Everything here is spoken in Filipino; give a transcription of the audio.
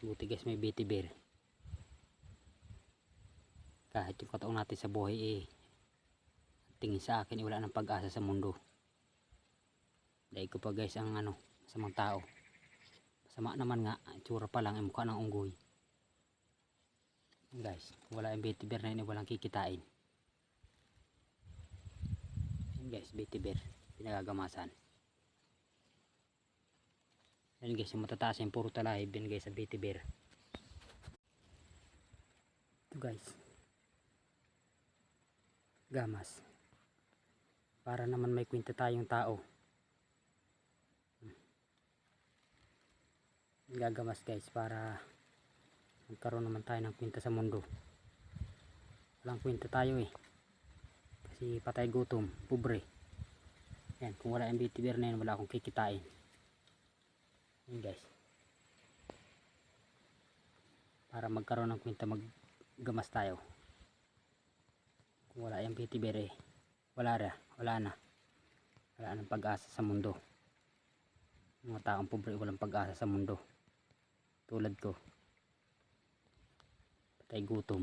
Buti guys may bitiber. Kahit yung kataong natin sa buhay tingin sa akin wala nang pag-asa sa mundo. Dahil ko pa guys ang masamang tao. Masama naman nga, itsura pa lang ay mukha ng unggoy. Guys, wala yung bitiber na yun, walang kikitain. Yan guys, bitiber, pinagagamasan. Yan guys, yung matataas yung puro talahib yan guys sa bitiber. Ito guys, gamas. Para naman may kwenta tayong tao. Gagamas guys para magkaroon naman tayo ng kwenta sa mundo. Walang kwenta tayo kasi patay gutom, pobre. Yan, kung wala yung bitiber na yun, wala akong kikitain. Yan guys, para magkaroon ng kwenta maggamas tayo. Kung wala yung bitiber wala na ng pag-asa sa mundo. Mga taong pobre walang pag-asa sa mundo tulad ko, patay gutom.